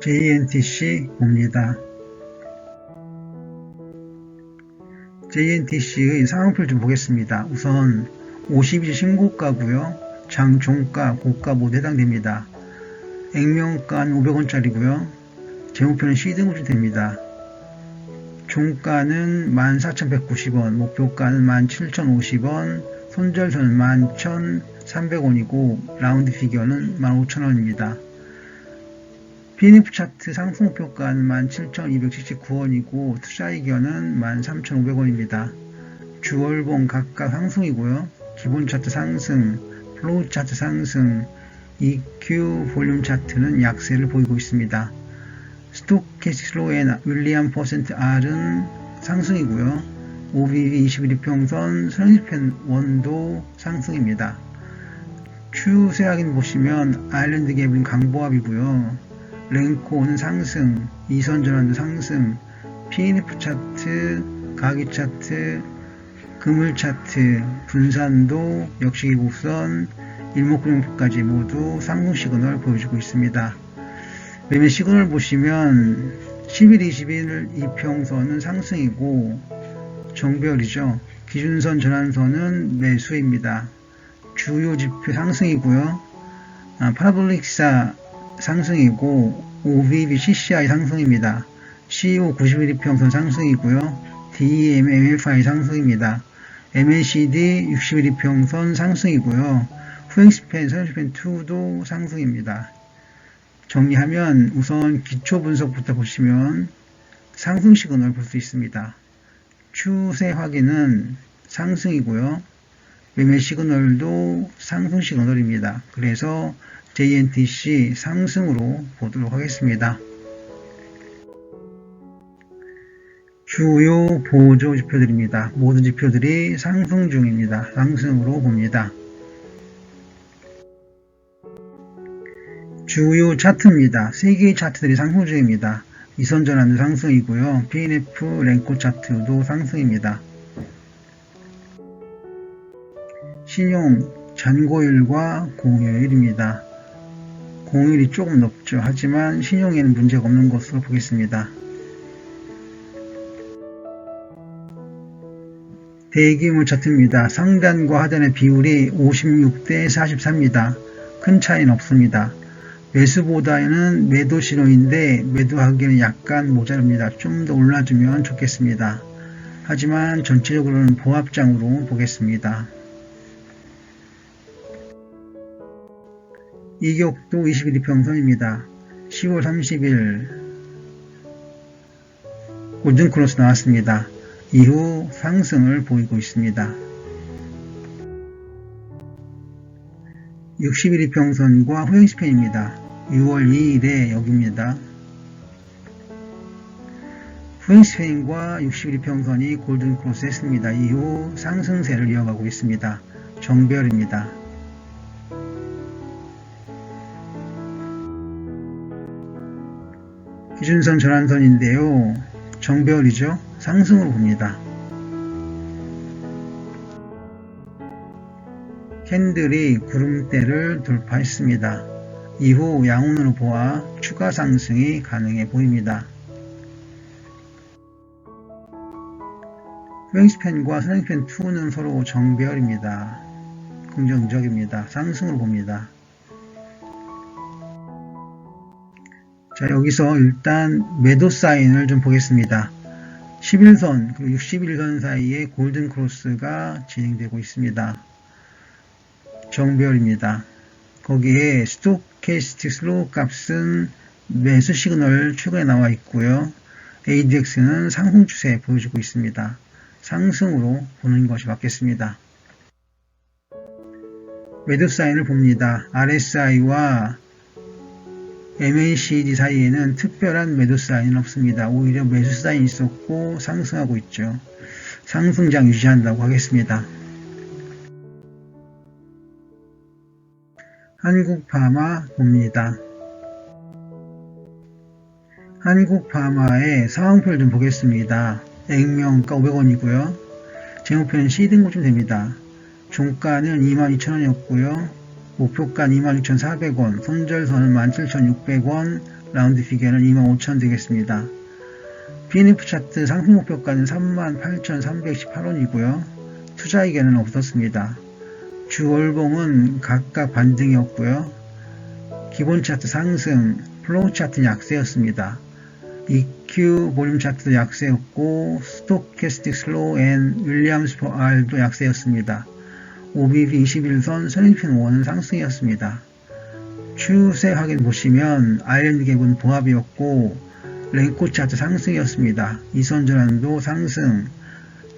JNTC 봅니다. JNTC의 상황표를 좀 보겠습니다. 우선 50일 신고가고요. 장, 종가, 고가 모두 해당됩니다. 액면가는 500원짜리고요. 제목표는 C등급이 됩니다. 종가는 14,190원, 목표가는 17,050원, 손절선은 11,300원이고 라운드 피겨는 15,000원입니다. PNF 차트 상승목표가는 17,279원이고 투자이견은 13,500원입니다. 주월봉 각각 상승이고요. 기본 차트 상승, 플로우 차트 상승, EQ 볼륨 차트는 약세를 보이고 있습니다. 스토캐스틱 슬로우 앤 윌리엄 퍼센트 R은 상승이고요. OBV 21일 평선, 선행지편 원도 상승입니다. 추세 확인 보시면 아일랜드 갭은 강보합이고요. 랭코는 상승, 이선 전환도 상승, PNF 차트, 가기 차트, 그물 차트, 분산도, 역시 곡선, 일목구형표까지 모두 상승 시그널을 보여주고 있습니다. 매매 시그널 보시면 10일, 20일 이평선은 상승이고 정배열이죠. 기준선 전환선은 매수입니다. 주요 지표 상승이고요. 파라볼릭사 상승이고 OBV CCI 상승입니다. CO 91일 평선 상승이고요. DEM MFI 상승입니다. MACD 61일 평선 상승이고요. 후행스팬, 선행스팬 2도 상승입니다. 정리하면 우선 기초 분석부터 보시면 상승 시그널을 볼 수 있습니다. 추세 확인은 상승이고요. 매매 시그널도 상승 시그널입니다. 그래서 JNTC 상승으로 보도록 하겠습니다. 주요 보조 지표들입니다. 모든 지표들이 상승 중입니다. 상승으로 봅니다. 주요 차트입니다. 3개의 차트들이 상승 중입니다. 이선 전환도 상승이고요. PNF 랭코 차트도 상승입니다. 신용 잔고율과 공여율입니다. 공율이 조금 높죠. 하지만 신용에는 문제가 없는 것으로 보겠습니다. 대규모 차트입니다. 상단과 하단의 비율이 56대 44입니다. 큰 차이는 없습니다. 매수보다는 매도 신호인데 매도하기에는 약간 모자랍니다. 좀 더 올라주면 좋겠습니다. 하지만 전체적으로는 보합장으로 보겠습니다. 이격도 21일 평선입니다. 10월 30일 골든크로스 나왔습니다. 이후 상승을 보이고 있습니다. 61일 평선과 후행스팬입니다. 6월 2일에 여기입니다. 후행스팬과 61일 평선이 골든크로스 했습니다. 이후 상승세를 이어가고 있습니다. 정배열입니다. 기준선 전환선인데요. 정배열이죠. 상승으로 봅니다. 캔들이 구름대를 돌파했습니다. 이후 양운으로 보아 추가 상승이 가능해 보입니다. 후행스팬과 선행스팬 2는 서로 정배열입니다. 긍정적입니다. 상승으로 봅니다. 자, 여기서 일단 매도 사인을 좀 보겠습니다. 11선 그리고 61선 사이에 골든크로스가 진행되고 있습니다. 정배열입니다. 거기에 스토캐스틱 슬로우 값은 매수 시그널 최근에 나와 있고요. ADX는 상승 추세 보여주고 있습니다. 상승으로 보는 것이 맞겠습니다. 매도 사인을 봅니다. RSI와 MACD 사이에는 특별한 매도 사인은 없습니다. 오히려 매수 사인이 있었고 상승하고 있죠. 상승장 유지한다고 하겠습니다. 한국파마 봅니다. 한국파마의 상황표를 좀 보겠습니다. 액면가 500원이고요. 제목표는 C등급쯤 됩니다. 종가는 22,000원이었고요. 목표가는 26,400원, 손절선은 17,600원, 라운드 피겨는 25,000 되겠습니다. PNF 차트 상승 목표가는 38,318원이고요. 투자 의견은 없었습니다. 주 월봉은 각각 반등이었고요. 기본 차트 상승, 플로우 차트는 약세였습니다. EQ 볼륨 차트도 약세였고 스토캐스틱 슬로우 앤 윌리엄스 포 R도 약세였습니다. OBV 21선, 선행편 5원은 상승이었습니다. 추세 확인 보시면 아일랜드 갭은 보합이었고 랭코 차트 상승이었습니다. 이선 전환도 상승,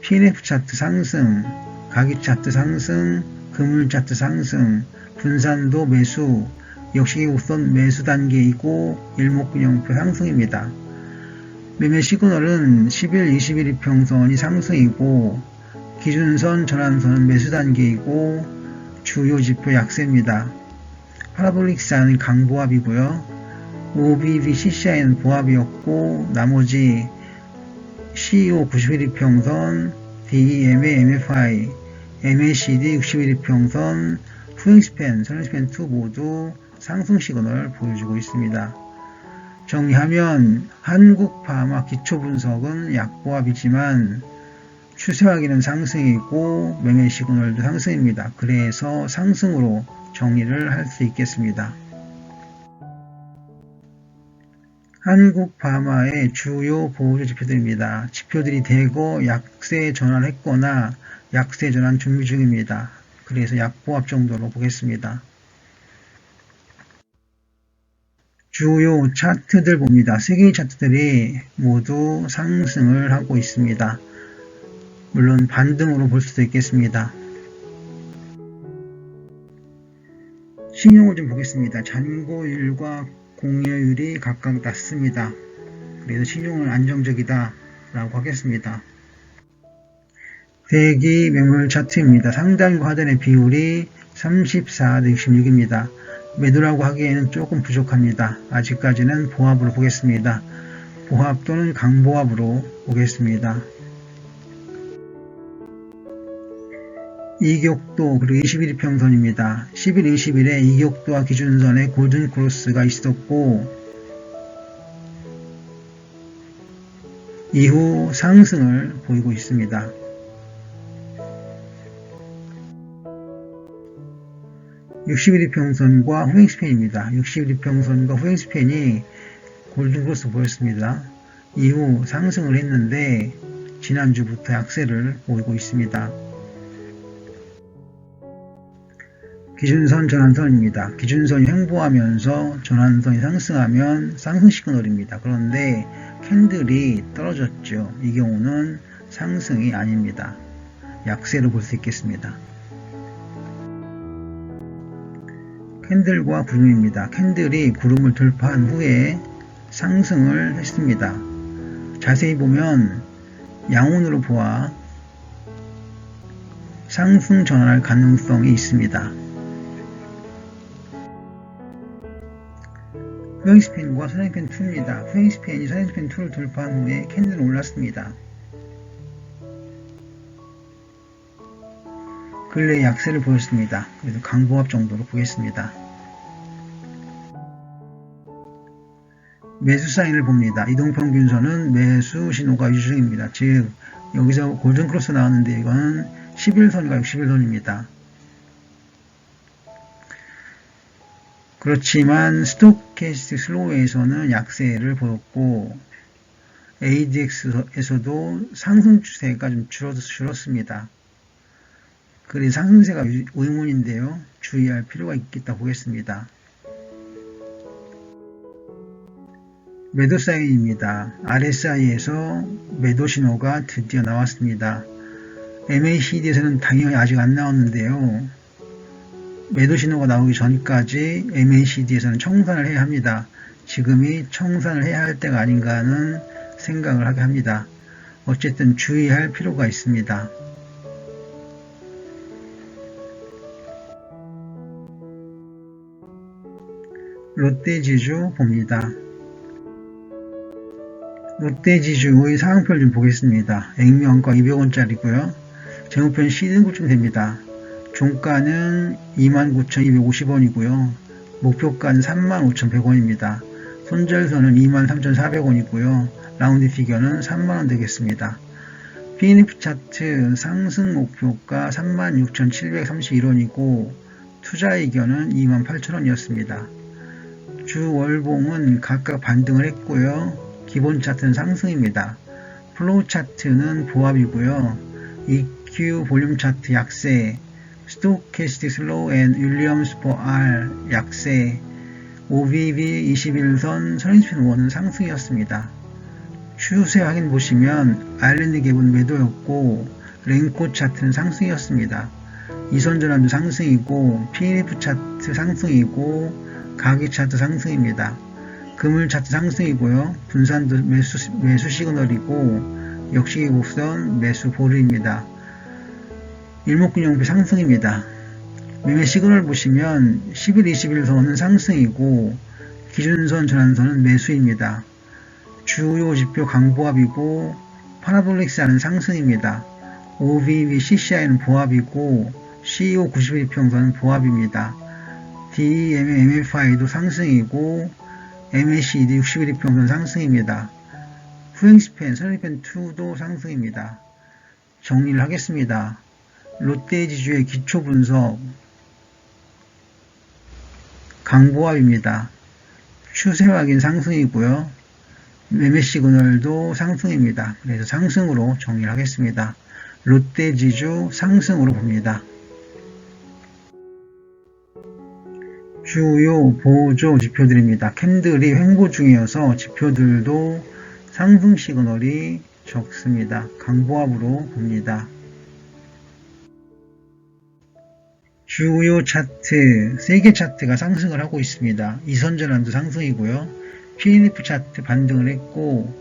PNF 차트 상승, 가기 차트 상승, 금융 차트 상승, 분산도 매수, 역시 우선 매수 단계이고 일목균형표 상승입니다. 매매 시그널은 10일, 21일 이평선이 상승이고 기준선, 전환선은 매수 단계이고 주요 지표 약세입니다. 파라볼릭 사인은 강보합이고요. OBV CCI는 보합이었고 나머지 CEO 90일 이평선, DEMA, MFI, MACD 60일 이평선, 후행스팬, 선행스팬2 모두 상승 시그널을 보여주고 있습니다. 정리하면 한국파마 기초분석은 약보합이지만 추세 확인은 상승이고 매매 시그널도 상승입니다. 그래서 상승으로 정리를 할 수 있겠습니다. 한국파마의 주요 보조 지표들입니다. 지표들이 대거 약세 전환했거나 약세 전환 준비 중입니다. 그래서 약보합 정도로 보겠습니다. 주요 차트들 봅니다. 세 개의 차트들이 모두 상승을 하고 있습니다. 물론 반등으로 볼 수도 있겠습니다. 신용을 좀 보겠습니다. 잔고율과 공여율이 각각 낮습니다. 그래서 신용은 안정적이다 라고 하겠습니다. 대기 매물 차트입니다. 상단과 하단의 비율이 34대 66입니다. 매도라고 하기에는 조금 부족합니다. 아직까지는 보합으로 보겠습니다. 보합 또는 강보합으로 보겠습니다. 이격도 그리고 21일 평선입니다. 10일, 20일에 이격도와 기준선에 골든 크로스가 있었고 이후 상승을 보이고 있습니다. 60일 이평선과 후행스팬입니다. 60일 이평선과 후행스팬이 골든크로스 보였습니다. 이후 상승을 했는데 지난주부터 약세를 보이고 있습니다. 기준선, 전환선입니다. 기준선이 횡보하면서 전환선이 상승하면 상승 시그널입니다. 그런데 캔들이 떨어졌죠. 이 경우는 상승이 아닙니다. 약세로 볼 수 있겠습니다. 캔들과 구름입니다. 캔들이 구름을 돌파한 후에 상승을 했습니다. 자세히 보면 양온으로 보아 상승 전환할 가능성이 있습니다. 후행스팬과 선행스팬2입니다. 후행스팬이 선행스팬2를 돌파한 후에 캔들은 올랐습니다. 근래 약세를 보였습니다. 그래서 강보합 정도로 보겠습니다. 매수 사인을 봅니다. 이동평균선은 매수 신호가 유지 중입니다. 즉 여기서 골든크로스 나왔는데 이건 11선과 60일선입니다. 그렇지만 스토캐스틱 슬로우에서는 약세를 보였고 ADX에서도 상승 추세가 좀 줄었습니다. 그래서 상승세가 의문인데요. 주의할 필요가 있겠다 보겠습니다. 매도 사인입니다. RSI에서 매도 신호가 드디어 나왔습니다. MACD에서는 당연히 아직 안 나왔는데요. 매도 신호가 나오기 전까지 MACD에서는 청산을 해야 합니다. 지금이 청산을 해야 할 때가 아닌가 하는 생각을 하게 합니다. 어쨌든 주의할 필요가 있습니다. 롯데지주 봅니다. 롯데지주의 상한표를 좀 보겠습니다. 액면가 200원짜리고요. 재무편 C등급쯤 됩니다. 종가는 29,250원이고요. 목표가는 35,100원입니다. 손절선은 23,400원이고요. 라운드 피겨는 3만원 되겠습니다. PNF 차트 상승 목표가 36,731원이고 투자 의견은 28,000원이었습니다. 주 월봉은 각각 반등을 했고요. 기본 차트는 상승입니다. 플로우 차트는 보합이고요. EQ 볼륨 차트 약세, 스토캐스틱 슬로우 앤 윌리엄스 포 R 약세, OBB 21선 서린스펜 1은 상승이었습니다. 추세 확인 보시면 아일랜드 갭은 매도였고 랭코 차트는 상승이었습니다. 이선 전환도 상승이고 PNF 차트 상승이고 가격 차트 상승입니다. 금을 차트 상승이고요. 분산도 매수 시그널이고 역시기 곡선 매수 보류입니다. 일목균형표 상승입니다. 매매 시그널 보시면 10일, 21선은 상승이고 기준선, 전환선은 매수입니다. 주요 지표 강보합이고 파라볼릭스하는 상승입니다. OBB, CCI는 보합이고 CEO 91평선은 보합입니다. DEM, MFI도 상승이고 MACD 61평선 상승입니다. 후행스팬, 서린스펜2도 상승입니다. 정리를 하겠습니다. 롯데지주의 기초 분석 강보합입니다. 추세 확인 상승이고요. 매매 시그널도 상승입니다. 그래서 상승으로 정리를 하겠습니다. 롯데지주 상승으로 봅니다. 주요 보조 지표들입니다. 캔들이 횡보 중이어서 지표들도 상승 시그널이 적습니다. 강보합으로 봅니다. 주요 차트, 3개 차트가 상승을 하고 있습니다. 이선전환도 상승이고요. PNF 차트 반등을 했고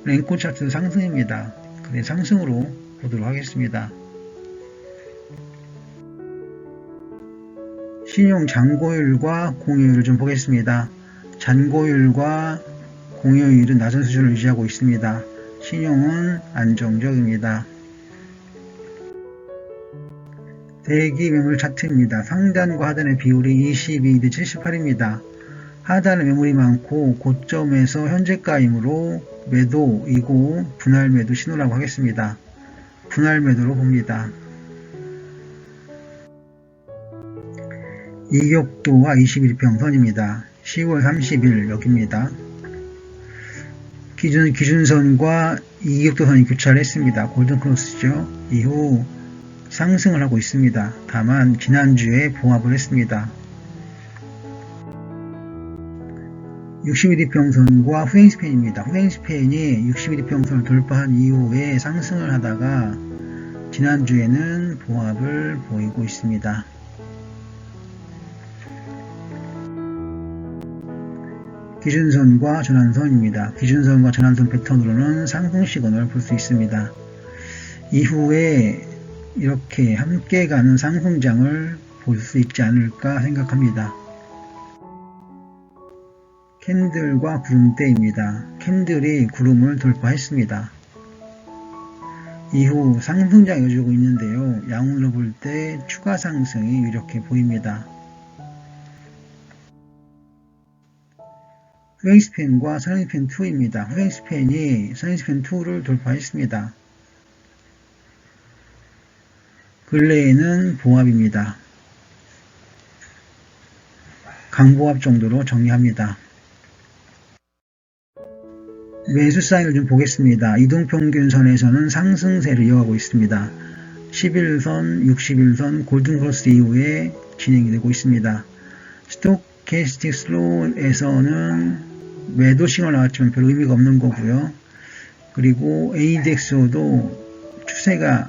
랭코 차트도 상승입니다. 그래서 상승으로 보도록 하겠습니다. 신용 잔고율과 공여율을 좀 보겠습니다. 잔고율과 공여율은 낮은 수준을 유지하고 있습니다. 신용은 안정적입니다. 대기 매물 차트입니다. 상단과 하단의 비율이 22대 78입니다. 하단에 매물이 많고 고점에서 현재가이므로 매도이고 분할 매도 신호라고 하겠습니다. 분할 매도로 봅니다. 이격도가 21평선입니다. 10월 30일 여기입니다. 기준선과 이격도선이 교차를 했습니다. 골든크로스죠. 이후 상승을 하고 있습니다. 다만 지난주에 봉합을 했습니다. 60일이평선과 후행스팬입니다. 후행스팬이 60일이평선을 돌파한 이후에 상승을 하다가 지난주에는 봉합을 보이고 있습니다. 기준선과 전환선입니다. 기준선과 전환선 패턴으로는 상승 시그널을 볼 수 있습니다. 이후에 이렇게 함께 가는 상승장을 볼 수 있지 않을까 생각합니다. 캔들과 구름대입니다. 캔들이 구름을 돌파했습니다. 이후 상승장 이어지고 있는데요. 양으로 볼 때 추가 상승이 이렇게 보입니다. 후행스팬과 서린스펜2입니다. 후행스팬이 서린스펜2를 돌파했습니다. 근래에는 봉합입니다. 강보합 정도로 정리합니다. 매수 사인을 좀 보겠습니다. 이동평균선에서는 상승세를 이어가고 있습니다. 11선, 61선, 골든크로스 이후에 진행이 되고 있습니다. 스토캐스틱 슬로우에서는 매도 시그널 나왔지만 별 의미가 없는 거고요. 그리고 ADX도 추세가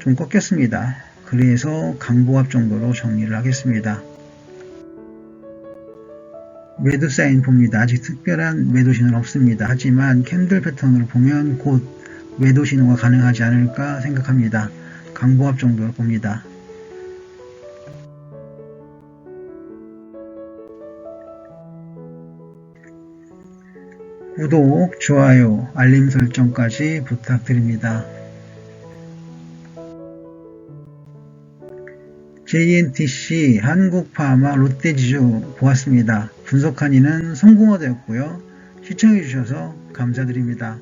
좀 꺾였습니다. 그래서 강보합 정도로 정리를 하겠습니다. 매도 사인 봅니다. 아직 특별한 매도 신호는 없습니다. 하지만 캔들 패턴으로 보면 곧 매도 신호가 가능하지 않을까 생각합니다. 강보합 정도로 봅니다. 구독, 좋아요, 알림 설정까지 부탁드립니다. JNTC, 한국파마, 롯데지주 보았습니다. 분석 한이는 성공화되었고요. 시청해주셔서 감사드립니다.